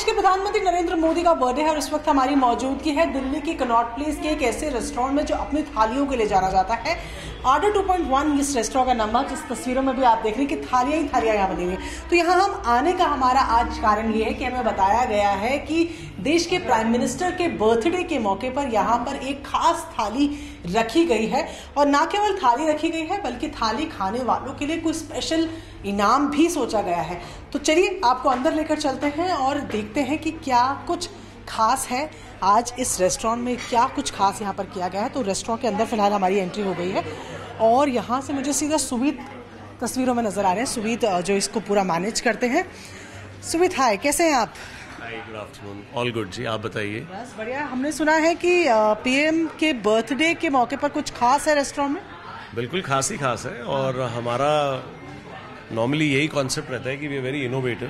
देश के प्रधानमंत्री नरेंद्र मोदी का बर्थडे है और इस वक्त हमारी मौजूदगी है दिल्ली के कनॉट प्लेस के एक ऐसे रेस्टोरेंट में जो अपनी थालियों के लिए जाना जाता है। ऑर्डर 2.1 इस रेस्टोरेंट का नाम है, जिस तस्वीरों में भी आप देख रहे हैं कि थालियां ही थालियां यहाँ बनी हुई है। तो यहाँ हम आने का हमारा आज कारण ये है कि हमें बताया गया है कि देश के प्राइम मिनिस्टर के बर्थडे के मौके पर यहाँ पर एक खास थाली रखी गई है और ना केवल थाली रखी गई है बल्कि थाली खाने वालों के लिए कोई स्पेशल इनाम भी सोचा गया है। तो चलिए आपको अंदर लेकर चलते हैं और देखते हैं कि क्या कुछ खास है आज इस रेस्टोरेंट में, क्या कुछ खास यहाँ पर किया गया है। तो रेस्टोरेंट के अंदर फिलहाल हमारी एंट्री हो गई है और यहाँ से मुझे सीधा सुवीत तस्वीरों में नजर आ रहे हैं। सुवीत जो इसको पूरा मैनेज करते हैं। सुवीत हाय, कैसे हैं आप? गुड आफ्टरनून, ऑल गुड जी, आप बताइए। बस बढ़िया। हमने सुना है कि पीएम के बर्थडे के मौके पर कुछ खास है रेस्टोरेंट में। बिल्कुल खास ही खास है और हमारा नॉर्मली यही कॉन्सेप्ट रहता है कि वी आर वेरी इनोवेटिव।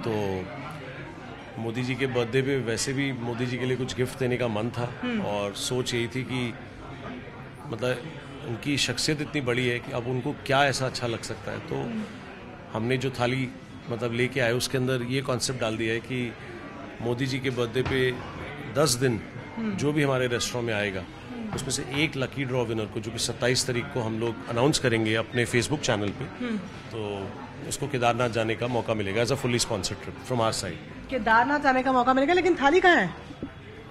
तो मोदी जी के बर्थडे पे वैसे भी मोदी जी के लिए कुछ गिफ्ट देने का मन था और सोच यही थी कि मतलब उनकी शख्सियत इतनी बड़ी है कि अब उनको क्या ऐसा अच्छा लग सकता है। तो हमने जो थाली मतलब लेके आए उसके अंदर ये कॉन्सेप्ट डाल दिया है कि मोदी जी के बर्थडे पे 10 दिन जो भी हमारे रेस्टोरेंट में आएगा उसमें से एक लकी ड्रॉ विनर को, जो कि 27 तारीख को हम लोग अनाउंस करेंगे अपने फेसबुक चैनल पे, तो उसको केदारनाथ जाने का मौका मिलेगा as a fully sponsored trip from our side. Kedarnath जाने का मौका मिलेगा, लेकिन थाली कहाँ है?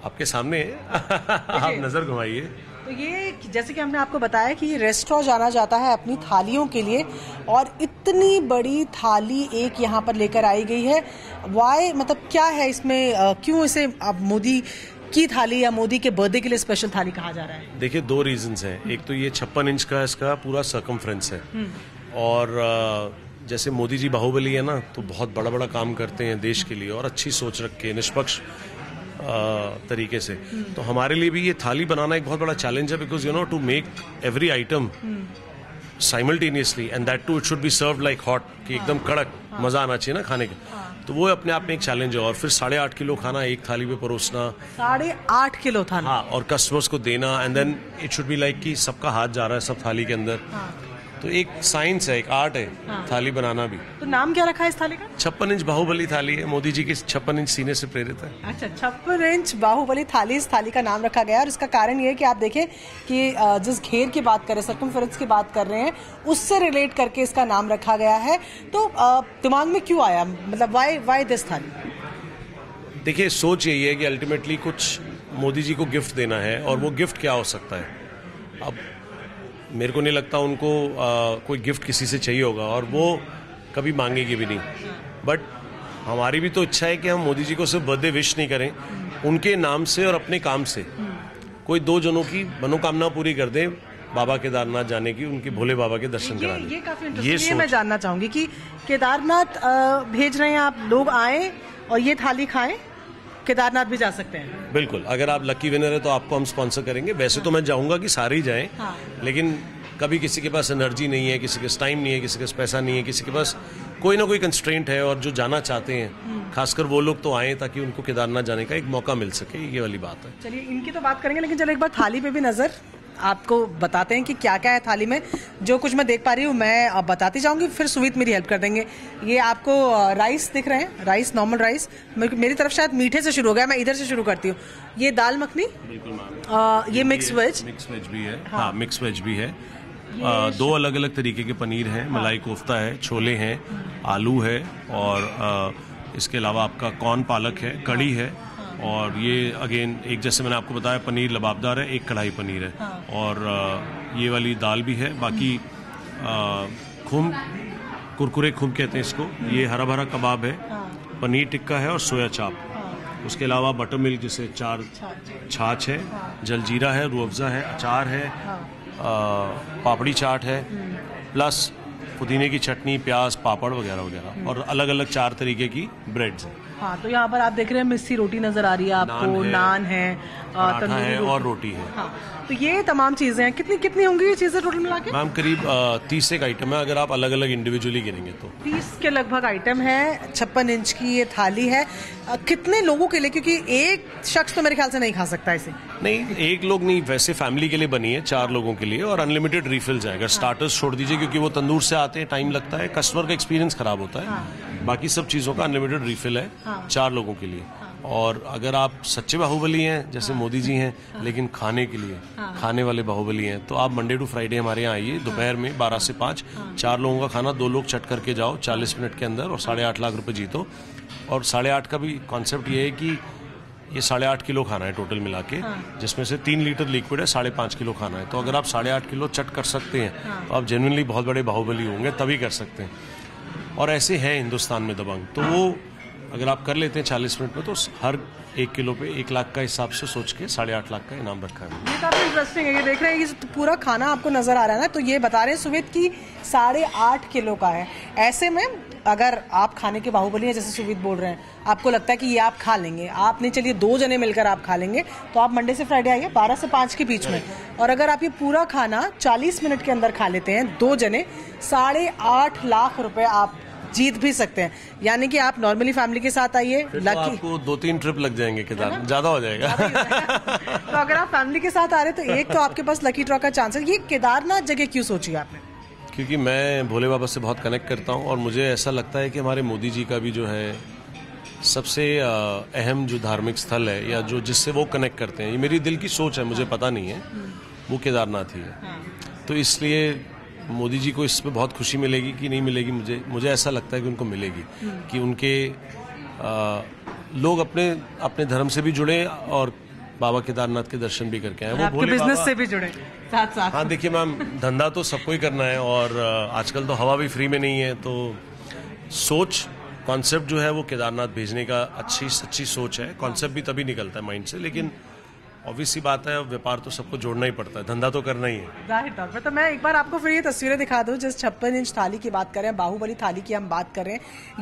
आपके सामने है आप नजर घुमाइए। तो ये जैसे कि हमने आपको बताया कि रेस्टोरेंट जाना जाता है अपनी थालियों के लिए और इतनी बड़ी थाली एक यहाँ पर लेकर आई गई है। वाई मतलब क्या है इसमें, क्यों इसे अब मोदी की थाली या मोदी के बर्थडे के लिए स्पेशल थाली कहा जा रहा है? देखिए, 2 रीजंस हैं। एक तो ये 56 इंच का इसका पूरा सर्कमफ्रेंस है और जैसे मोदी जी बाहुबली है ना, तो बहुत बड़ा बड़ा काम करते हैं देश के लिए और अच्छी सोच रख के निष्पक्ष तरीके से। तो हमारे लिए भी ये थाली बनाना एक बहुत बड़ा चैलेंज है, because you know to make every item simultaneously and that to it should be served like hot, कि एकदम कड़क मजा आना चाहिए ना खाने का। तो वो अपने आप में एक चैलेंज है और फिर 8.5 किलो खाना एक थाली पे परोसना। 8.5 किलो थाली? हाँ, और कस्टमर्स को देना and then it should be like कि सबका हाथ जा रहा है सब थाली के अंदर। तो एक साइंस है, एक आर्ट है थाली बनाना भी। तो नाम क्या रखा है इस थाली का? 56 इंच बाहुबली थाली है, मोदी जी के 56 इंच सीने से प्रेरित है। अच्छा, 56 इंच बाहुबली थाली इस थाली का नाम रखा गया और इसका कारण ये है कि आप देखें कि जिस घेर की बात कर रहे हैं, सर्कमफ्रेंस की बात कर रहे हैं, उससे रिलेट करके इसका नाम रखा गया है। तो दिमाग में क्यों आया, मतलब वाई दिस थाली? देखिए, सोच यही है कि अल्टीमेटली कुछ मोदी जी को गिफ्ट देना है और वो गिफ्ट क्या हो सकता है। अब मेरे को नहीं लगता उनको कोई गिफ्ट किसी से चाहिए होगा और वो कभी मांगेगी भी नहीं। बट हमारी भी तो इच्छा है कि हम मोदी जी को सिर्फ बर्थडे विश नहीं करें, उनके नाम से और अपने काम से कोई 2 जनों की मनोकामना पूरी कर दें, बाबा केदारनाथ जाने की, उनके भोले बाबा के दर्शन कराने। ये काफी इंटरेस्टिंग है। मैं जानना चाहूंगी कि केदारनाथ भेज रहे हैं आप, लोग आए और ये थाली खाएं, केदारनाथ भी जा सकते हैं? बिल्कुल, अगर आप लकी विनर है तो आपको हम स्पॉन्सर करेंगे। वैसे तो मैं चाहूंगा कि सारे ही जाएं, लेकिन कभी किसी के पास एनर्जी नहीं है, किसी के पास टाइम नहीं है, किसी के पास पैसा नहीं है, किसी के पास कोई ना कोई कंस्ट्रेंट है और जो जाना चाहते हैं खासकर वो लोग तो आए ताकि उनको केदारनाथ जाने का एक मौका मिल सके। ये वाली बात है। चलिए इनकी तो बात करेंगे, लेकिन चलो एक बार थाली पे भी नजर आपको बताते हैं कि क्या क्या है थाली में। जो कुछ मैं देख पा रही हूँ मैं बताती जाऊंगी, फिर सुवीत मेरी हेल्प कर देंगे। ये आपको राइस दिख रहे हैं, राइस, नॉर्मल राइस। मेरी तरफ शायद मीठे से शुरू हो गया, मैं इधर से शुरू करती हूँ। ये दाल मखनी, बिल्कुल ये मिक्स वेज भी है। हाँ, मिक्स वेज भी है। 2 अलग अलग तरीके के पनीर हैं, मलाई कोफ्ता है, छोले हैं, आलू है और इसके अलावा आपका कॉर्न पालक है, कड़ी है और ये अगेन एक जैसे मैंने आपको बताया पनीर लबाबदार है, एक कढ़ाई पनीर है और ये वाली दाल भी है। बाकी खुम, कुरकुरे खुम कहते हैं इसको, ये हरा भरा कबाब है, पनीर टिक्का है और सोया चाप। उसके अलावा बटर मिल्क जिसे 4 छाछ है, जलजीरा है, रूह अफ़ज़ा है, अचार है, पापड़ी चाट है, प्लस पुदीने की चटनी, प्याज, पापड़ वगैरह वगैरह और अलग अलग 4 तरीके की ब्रेड्स हैं। हाँ, तो यहाँ पर आप देख रहे हैं मिस्सी रोटी नजर आ रही है आपको, नान है, पराठा है और रोटी है। हाँ, तो ये तमाम चीजें हैं। कितनी होंगी ये चीजें टोटल मिला के? मैम करीब 30 एक आइटम है अगर आप अलग अलग इंडिविजुअली गिनेंगे तो। 30 के लगभग आइटम है। 56 इंच की ये थाली है। कितने लोगों के लिए? क्योंकि एक शख्स तो मेरे ख्याल से नहीं खा सकता इसे। नहीं, एक लोग नहीं, वैसे फैमिली के लिए बनी है, 4 लोगों के लिए और अनलिमिटेड रिफिल्स हैं। अगर स्टार्टर्स छोड़ दीजिए क्योंकि वो तंदूर से आते हैं, टाइम लगता है, कस्टमर का एक्सपीरियंस खराब होता है। बाकी सब चीज़ों का अनलिमिटेड रिफिल है। हाँ। 4 लोगों के लिए। और अगर आप सच्चे बाहुबली हैं जैसे मोदी जी हैं, लेकिन खाने के लिए खाने वाले बाहुबली हैं, तो आप मंडे टू फ्राइडे हमारे यहाँ आइए दोपहर में 12 से 5। 4 लोगों का खाना 2 लोग चट करके जाओ 40 मिनट के अंदर और 8.5 लाख रुपए जीतो। और 8.5 का भी कॉन्सेप्ट ये है कि ये 8.5 किलो खाना है टोटल मिला के, जिसमें से 3 लीटर लिक्विड है, 5.5 किलो खाना है। तो अगर आप 8.5 किलो चट कर सकते हैं तो आप जेन्युइनली बहुत बड़े बाहुबली होंगे, तभी कर सकते हैं। और ऐसे हैं हिंदुस्तान में दबंग, तो वो अगर आप कर लेते हैं 40 मिनट में, तो हर 1 किलो पे 1 लाख का हिसाब से सोच के 8.5 लाख का इनाम रखा है। ये काफी इंटरेस्टिंग है। ये देख रहे हैं ये पूरा खाना आपको नजर आ रहा है ना, तो ये बता रहे हैं सुविध की 8.5 किलो का है। ऐसे में अगर आप खाने के बाहुबली हैं जैसे सुविध बोल रहे हैं, आपको लगता है कि ये आप खा लेंगे, आप नहीं चलिए 2 जने मिलकर आप खा लेंगे, तो आप मंडे से फ्राइडे आइए 12 से 5 के बीच में। और अगर आप ये पूरा खाना 40 मिनट के अंदर खा लेते हैं 2 जने, 8.5 लाख रुपए आप जीत भी सकते हैं। यानी कि आप नॉर्मली फैमिली के साथ आइए, लकी तो आपको 2-3 ट्रिप लग जाएंगे केदार, ज्यादा हो जाएगा। तो अगर आप फैमिली के साथ आ रहे हैं तो एक तो आपके पास लकी ड्रॉ का चांस है। ये केदारनाथ जगह क्यों सोची आपने? क्योंकि मैं भोले बाबा से बहुत कनेक्ट करता हूँ और मुझे ऐसा लगता है कि हमारे मोदी जी का भी जो है सबसे अहम जो धार्मिक स्थल है या जो जिससे वो कनेक्ट करते हैं, ये मेरी दिल की सोच है, मुझे पता नहीं है, वो केदारनाथ ही है। तो इसलिए मोदी जी को इसमें बहुत खुशी मिलेगी कि नहीं मिलेगी, मुझे ऐसा लगता है कि उनको मिलेगी कि उनके लोग अपने धर्म से भी जुड़े और बाबा केदारनाथ के दर्शन भी करके आए। वो भोले बिजनेस बाबा से भी जुड़े साथ साथ। हाँ देखिए मैम, धंधा तो सबको ही करना है और आजकल तो हवा भी फ्री में नहीं है, तो सोच कॉन्सेप्ट जो है वो केदारनाथ भेजने का अच्छी सच्ची सोच है। कॉन्सेप्ट भी तभी निकलता है माइंड से, लेकिन ऑब्वियस सी बात है, व्यापार तो सबको जोड़ना ही पड़ता है, धंधा तो करना ही है। जाहिर तौर पर। तो मैं एक बार आपको फिर ये तस्वीरें दिखा दूं, जिस 56 इंच थाली की बात करें, बाहुबली थाली की हम बात करें,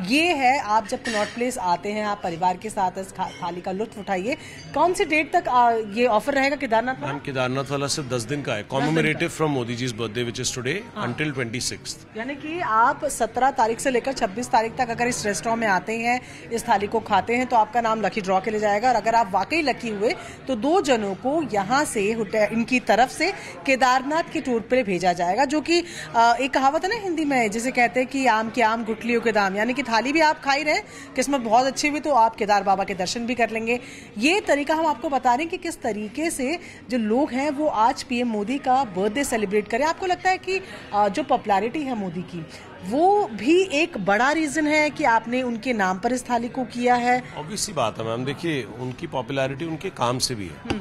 ये है। आप जब कनॉट प्लेस आते हैं, आप परिवार के साथ इस थाली का लुत्फ उठाइए। कौन सी डेट तक ये ऑफर रहेगा केदारनाथ? मैम केदारनाथ वाला सिर्फ 10 दिन का है, कॉमेमोरेटिव फ्रॉम मोदी जी's birthday which is today until 26। यानी कि आप 17 तारीख से लेकर 26 तारीख तक अगर इस रेस्टोरेंट में आते हैं, इस थाली को खाते हैं, तो आपका नाम लकी ड्रॉ के लिए जाएगा। और अगर आप वाकई लकी हुए तो 2 जनों को यहाँ से इनकी तरफ से केदारनाथ के टूर पे भेजा जाएगा। जो कि एक कहावत है ना हिंदी में, जिसे कहते हैं कि आम के आम गुठलियों के दाम, यानी कि थाली भी आप खा ही रहे, किस्मत बहुत अच्छी हुई तो आप केदार बाबा के दर्शन भी कर लेंगे। ये तरीका हम आपको बता रहे हैं कि किस तरीके से जो लोग हैं वो आज पीएम मोदी का बर्थडे सेलिब्रेट करें। आपको लगता है कि जो पॉपुलैरिटी है मोदी की, वो भी एक बड़ा रीजन है कि आपने उनके नाम पर इस थाली को किया है? ऑब्वियस सी बात है मैम, देखिए उनकी पॉपुलैरिटी उनके काम से भी है।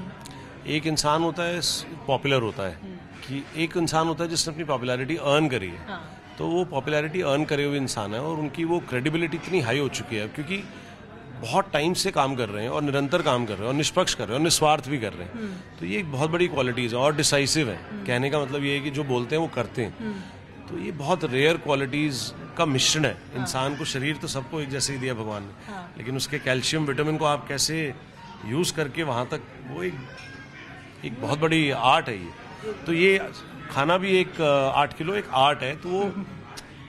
एक इंसान होता है पॉपुलर होता है, कि एक इंसान होता है जिसने अपनी पॉपुलैरिटी अर्न करी है। तो वो पॉपुलैरिटी अर्न करे हुए इंसान है और उनकी वो क्रेडिबिलिटी इतनी हाई हो चुकी है क्योंकि बहुत टाइम से काम कर रहे हैं और निरंतर काम कर रहे हैं और निष्पक्ष कर रहे हैं और निस्वार्थ भी कर रहे हैं। तो ये एक बहुत बड़ी क्वालिटीज है और डिसाइसिव है। कहने का मतलब ये है कि जो बोलते हैं वो करते हैं। तो ये बहुत रेयर क्वालिटीज का मिश्रण है। इंसान को शरीर तो सबको एक जैसे ही दिया भगवान ने, लेकिन उसके कैल्शियम विटामिन को आप कैसे यूज करके वहां तक, वो एक बहुत बड़ी आर्ट है ये। तो ये खाना भी एक 8 किलो एक आर्ट है। तो वो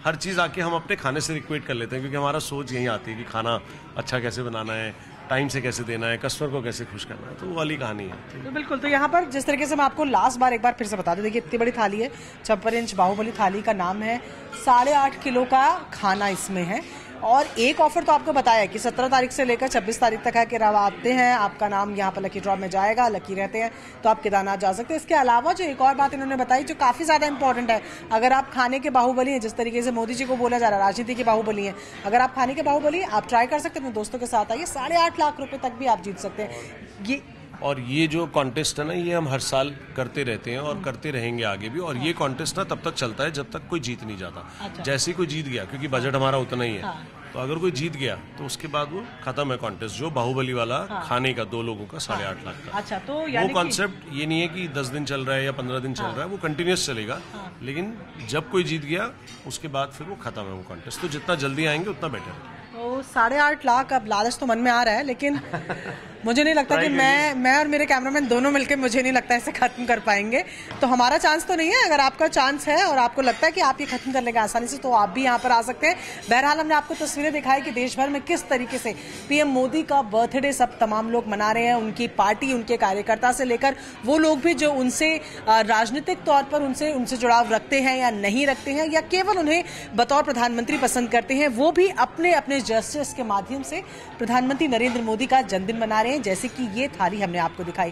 हर चीज़ आके हम अपने खाने से इक्वेट कर लेते हैं क्योंकि हमारा सोच यही आती है कि खाना अच्छा कैसे बनाना है, टाइम से कैसे देना है, कस्टमर को कैसे खुश करना है। तो वो वाली कहानी है। तो बिल्कुल, तो यहाँ पर जिस तरीके से मैं आपको लास्ट बार एक बार फिर से बता दूं, देखिए इतनी बड़ी थाली है, 56 इंच बाहुबली थाली का नाम है, 8.5 किलो का खाना इसमें है। और एक ऑफर तो आपको बताया है कि 17 तारीख से लेकर 26 तारीख तक है कि आप आते हैं, आपका नाम यहाँ पर लकी ड्रॉ में जाएगा, लकी रहते हैं तो आप केदारनाथ जा सकते हैं। इसके अलावा जो एक और बात इन्होंने बताई जो काफ़ी ज़्यादा इंपॉर्टेंट है, अगर आप खाने के बाहुबली हैं, जिस तरीके से मोदी जी को बोला जा रहा है राजनीति के बाहुबली हैं, अगर आप खाने के बाहुबली आप ट्राई कर सकते हैं, अपने दोस्तों के साथ आइए, 8.5 लाख रुपये तक भी आप जीत सकते हैं। और ये जो कॉन्टेस्ट है ना, ये हम हर साल करते रहते हैं और करते रहेंगे आगे भी। और ये कॉन्टेस्ट ना तब तक चलता है जब तक कोई जीत नहीं जाता। अच्छा। जैसे ही कोई जीत गया, क्योंकि बजट हमारा उतना ही है, तो अगर कोई जीत गया तो उसके बाद वो खत्म है कॉन्टेस्ट। जो बाहुबली वाला खाने का 2 लोगों का 8.5 लाख का। अच्छा, तो वो कॉन्सेप्ट ये नहीं है कि 10 दिन चल रहा है या 15 दिन चल रहा है, वो कंटिन्यूस चलेगा। लेकिन जब कोई जीत गया उसके बाद फिर वो खत्म है वो कॉन्टेस्ट। तो जितना जल्दी आएंगे उतना बेटर है। तो 8.5 लाख, अब लालच तो मन में आ रहा है, लेकिन मुझे नहीं लगता कि मैं और मेरे कैमरामैन दोनों मिलकर मुझे नहीं लगता इसे खत्म कर पाएंगे। तो हमारा चांस तो नहीं है। अगर आपका चांस है और आपको लगता है कि आप ये खत्म कर लेंगे आसानी से, तो आप भी यहाँ पर आ सकते हैं। बहरहाल हमने आपको तस्वीरें दिखाई कि देश भर में किस तरीके से पीएम मोदी का बर्थडे सब तमाम लोग मना रहे हैं। उनकी पार्टी, उनके कार्यकर्ता से लेकर वो लोग भी जो उनसे राजनीतिक तौर पर उनसे जुड़ाव रखते हैं या नहीं रखते हैं, या केवल उन्हें बतौर प्रधानमंत्री पसंद करते हैं, वो भी अपने अपने जेस्चर्स के माध्यम से प्रधानमंत्री नरेंद्र मोदी का जन्मदिन मना रहे हैं, जैसे कि ये थाली हमने आपको दिखाई।